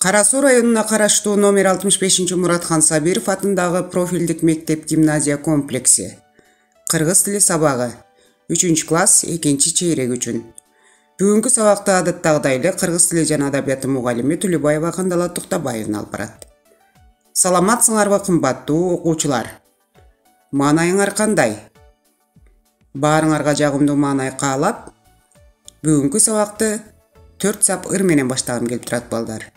Кара Суу районуна караштуу номер 65 Муратхан Сабиров атындагы профилдик мектеп гимназия комплекси. Кыргыз тили сабагы 3-класс 2-чейрек үчүн. Бүгүнкү сабакта адаттагыдай эле кыргыз тили жана адабияты мугалими Түлөбаева Кандала Туктабаевна алып барат. Саламатсыңарбы кымбаттуу окуучулар? Маанайыңар кандай? Баарыңарга жагымдуу маанай каалап, бүгүнкү сабакты 4 сап ыр менен баштагым келип турат балдар.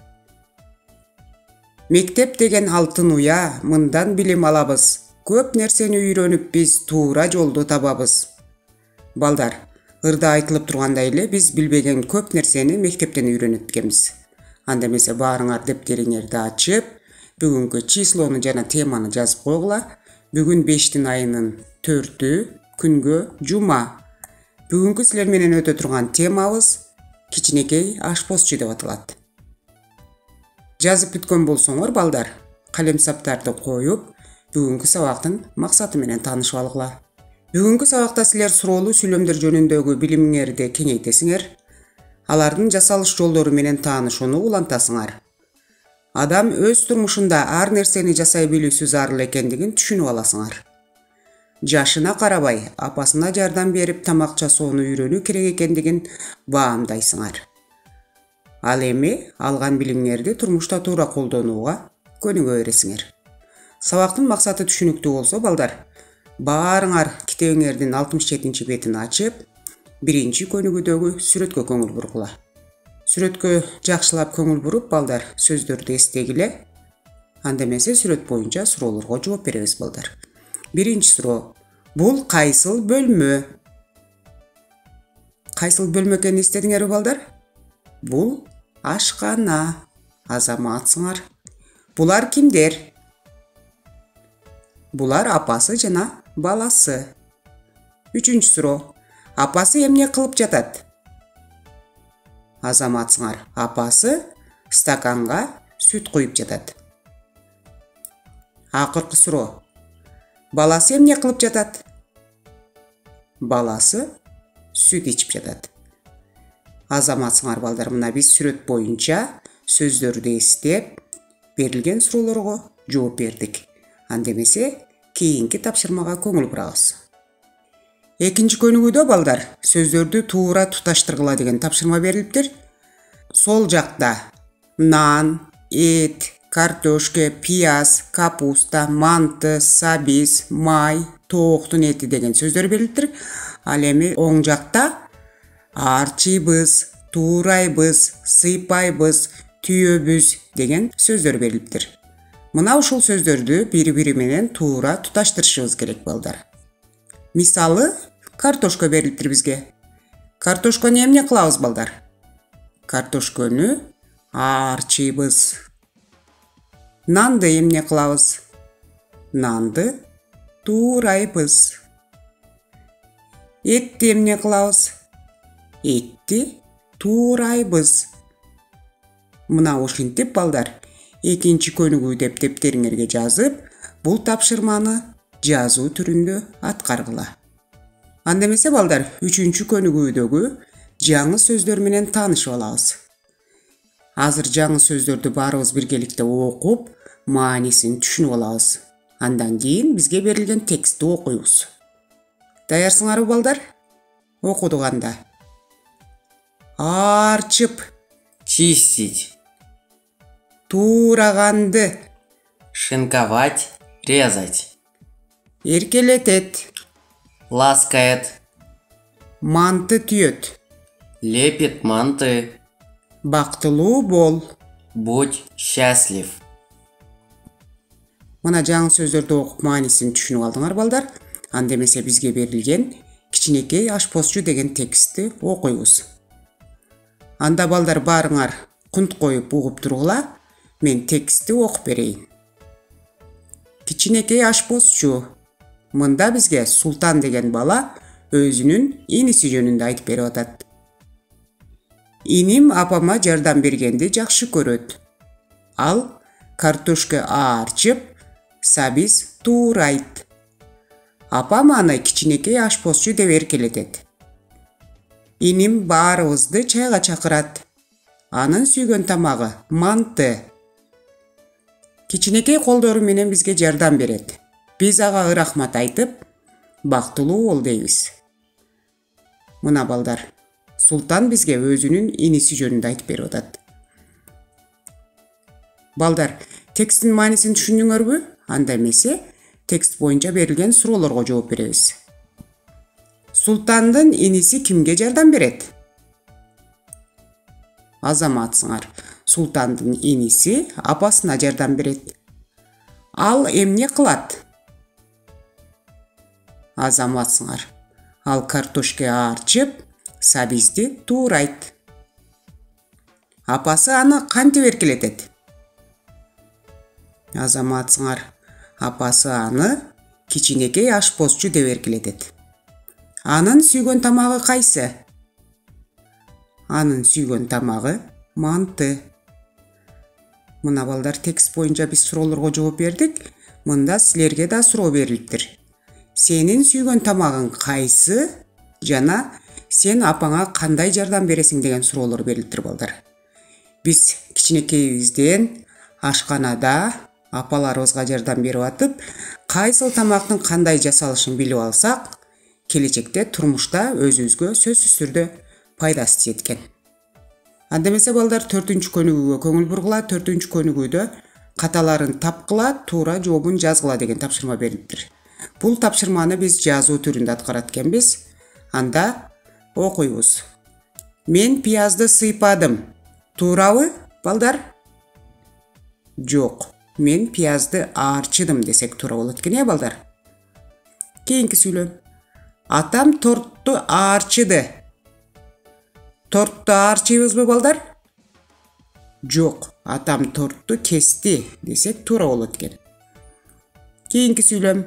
Мектеп деген алтын уя, мындан билим алабыз. Көп нерсени үйрөнүп биз туура жолду табабыз. Балдар, ырда айтылып тургандай эле биз билбеген көп нерсени мектептен үйрөнөт экенбиз. Анда эмесе баарыңар дептериңерди ачып, бүгүнкү числону жана теманы жазып койгула. Бүгүн 5 айынын 4-ү, күнгө жума. Бүгүнкү силер менен өтө турган темабыз кичинекей ашпозчу деп аталат. Жазып бүткөн болсоңор балдар, калемсаптарды коюп, бүгүнкү сабактын максаты менен таанышып алгыла. Бүгүнкү сабакта силер суроолуу сүйлөмдөр жөнүндөгү билимиңерди кеңейтесиңер, алардын жасалыш жолдору менен таанышууну улантасыңар. Адам өз турмушунда ар нерсени жасай билүүсү зарыл экендигин түшүнүп аласыңар. Жашына карабай, апасына жардам берип тамак жасоону үйрөнүү керек экендигин баамдайсыңар. Ал эми алган билимиңерди турмушта туура колдонууга көнүгө бересиңер. Сабактын максаты түшүнүктүү болсо балдар, баарыңар китебиңердин 67 бетин ачып, 1-көнүгүүдөгү сүрөткө көңүл бургула. Сүрөткө жакшылап көңүл буруп балдар сөздөрдү эстегиле. Анда эмесе сүрөт боюнча суроолорго жооп беребиз балдар. 1-суроо. Бул кайсыл бөлмө? Кайсыл бөлмө экенин эстедиңерби балдар? Бул ашкана. Азаматсыңар. Булар кимдер? Булар апасы жана баласы. 3-суроо. Апасы эмне кылып жатат? Азаматсыңар. Апасы стаканга сүт куюп жатат. Акыркы суроо. Баласы эмне кылып жатат? Баласы сүт ичип жатат. Азаматсыңар балдар, мына биз сүрөт боюнча сөздөрдү эстеп, берилген суроолорго жооп бердик. Анда эмесе кийинки тапшырмага көңүл бурабыз. 2-көнүгүүдө балдар, сөздөрдү туура туташтыргыла деген тапшырма берилиптир. Сол жакта нан, эт, картошка, пияз, капуста, манты, сабиз, май, тооктун эти деген сөздөр берилиптир. Ал эми оң жакта арчыйбыз, туурайбыз, сыйпайбыз, түйөбүз деген сөздөр берилиптир. Мына ушул сөздөрдү бири-бири менен туура туташтырышыбыз керек балдар. Мисалы, картошка берилиптир бизге. Картошканы эмне кылабыз балдар? Картошканы арчыйбыз. Нанды эмне кылабыз? Нанды туурайбыз. Этти эмне кылабыз? Этти туурайбыз. Мына ушинтип балдар, 2-көнүгүү деп дептериңерге жазып, бул тапшырманы жазуу түрүндө аткаргыла. Анда эмесе балдар, 3-көнүгүүдөгү жаңы сөздөр менен таанышып алабыз. Азыр жаңы сөздөрдү баарыбыз биргеликте окуп, маанисин түшүнүп алабыз. Андан кийин бизге берилген текстти окуйбуз. Даярсыңарбы балдар? Окудук анда. Арчып. Чистить. Тураганды. Шинковать, резать. Эркелетет. Ласкает. Манты түйөт. Лепит манты. Бактылуу бол. Будь счастлив. Мына жаңы сөздөрдү окуп маанисин түшүнүп алдыңар балдар. Анда эмесе бизге берилген кичинекей ашпозчу деген текстти окуйбуз. Анда балдар баарыңар кунт коюп угуп тургула, мен текстти окуп берейин. Кичинекей ашпозчу. Мында бизге Султан деген бала өзүнүн иниси жөнүндө айтып берип атат. Иним апама жардам бергенди жакшы көрөт. Ал картошка арчып, сабиз туурайт. Апам аны кичинекей ашпозчу деп эркелетет. Иним баарыбызды чайга чакырат. Анын сүйгөн тамагы манты. Кичинекей колдору менен бизге жардам берет. Биз ага рахмат айтып, бактылуу бол дейбиз. Мына балдар, Султан бизге өзүнүн иниси жөнүндө айтып берип атат. Балдар, тексттин маанисин түшүндүңөрбү? Анда эмесе, текст боюнча берилген суроолорго жооп беребиз. Султандын иниси кимге жардам берет? Азаматсыңар. Султандын иниси апасына жардам берет. Ал эмне кылат? Азаматсыңар. Ал картошка арчып, сабизди туурайт. Апасы аны кантип эркелетет? Азаматсыңар. Апасы аны кичинекей ашпозчу деп эркелетет. Анын сүйгөн тамагы кайсы? Анын сүйгөн тамагы манты. Мына балдар, текст боюнча биз суроолорго жооп бердик. Мында силерге да суроо берилиптир. Сенин сүйгөн тамагың кайсы? Жана сен апаңа кандай жардам бересиң деген суроолор берилиптир балдар. Биз кичинекейибизден ашканада апаларыбызга жардам берип атып, кайсыл тамактын кандай жасалышын билип алсак, келечекте турмушта өзүбүзгө сөзсүз түрдө пайдасы тиет экен. Анда эмесе балдар, 4-күнүгүгө көңүл бургула, 4-күнүгүдө каталарын тапкыла, туура жообун жазгыла деген тапшырма берилиптир. Бул тапшырманы биз жазуу түрүндө аткарат экенбиз. Анда окуйбуз. Мен пиязды сыйпадым. Туурабы, балдар? Жок, мен пиязды арчыдым десек туура болот экен, балдар? Кийинки сүйлөм. Атам тортту арчыды. Тортту арчыйбызбы, балдар? Жок, атам тортту кести десек туура болот экен. Кийинки сүйлөм.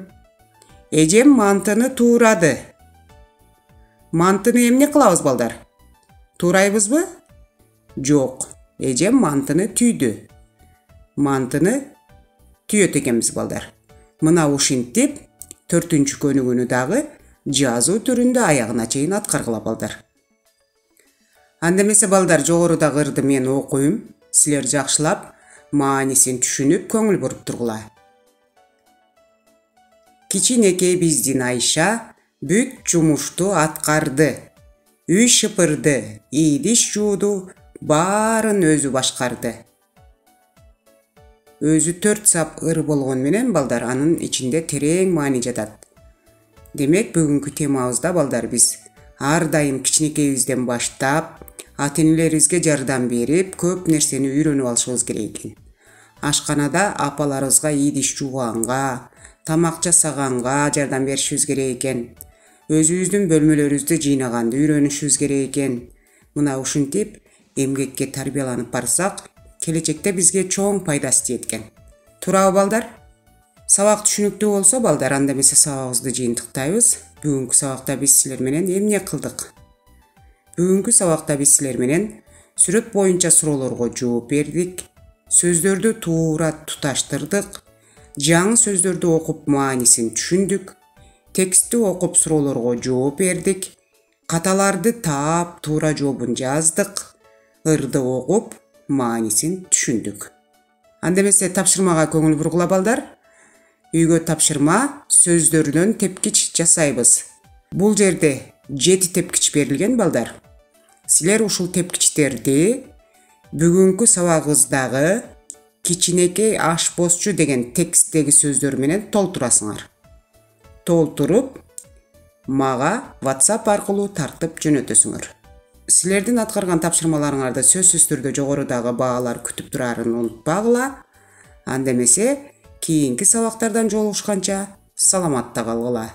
Эжем мантыны туурады. Мантыны эмне кылабыз, балдар? Туурайбызбы? Жок, эжем мантыны түйдү. Мантыны түйөт экенбиз, балдар. Мына ушинтип 4-күнүгүнү дагы жазуу түрүндө аягына чейин аткаргыла, балдар. Анда эмесе балдар, жогорудагы ырды мен окуйм. Силер жакшылап маанисин түшүнүп көңүл буруп тургула. Кичинекей биздин Айша бүт жумушту аткарды. Үй шыпырды, идиш жууду, баарын өзү башкарды. Өзү 4 сап ыр болгон менен балдар, анын ичинде терең маани жатат. Демек, бүгүнкү темабызда балдар, биз ар дайым кичинекейибизден баштап ата-энелерибизге жардам берип, көп нерсени үйрөнүп алышыбыз керек экен. Ашканада апаларыбызга идиш жууганга, тамак жасаганга жардам беришибиз керек экен. Өзүбүздүн бөлмөлөрүбүздү жыйнаганды үйрөнүшүбүз керек экен. Мына ушинтип эмгекке тарбияланып барсак, келечекте бизге чоң пайдасы тиет экен. Туурабы, балдар? Сабак түшүнүктүү болсо, балдар, анда эмесе сабагыбызды жыйынтыктайбыз. Бүгүнкү сабакта биз силер менен эмне кылдык? Бүгүнкү сабакта биз силер менен сүрөт боюнча суроолорго жооп бердик. Сөздөрдү туура туташтырдык. Жаңы сөздөрдү окуп маанисин түшүндүк. Текстти окуп суроолорго жооп бердик. Каталарды таап туура жообун жаздык. Ырды окуп маанисин түшүндүк. Анда эмесе тапшырмага көңүл бургула, балдар. Үйгө тапшырма сөздөрдөн тепкич жасайбыз. Бул жерде 7 тепкич берилген, балдар. Силер ушул тепкичтерди бүгүнкү сабагыбыздагы кичинекей ашпозчу деген тексттеги сөздөр менен толтурасыңар. Толтуруп, мага WhatsApp аркылуу тартып жөнөтөсүңөр. Силердин аткарган тапшырмаларыңарды сөзсүз түрдө жогорудагы баалар күтүп турарын унутпагыла. Анда эмесе, кийинки сабактардан жолугушканча саламатта калгыла.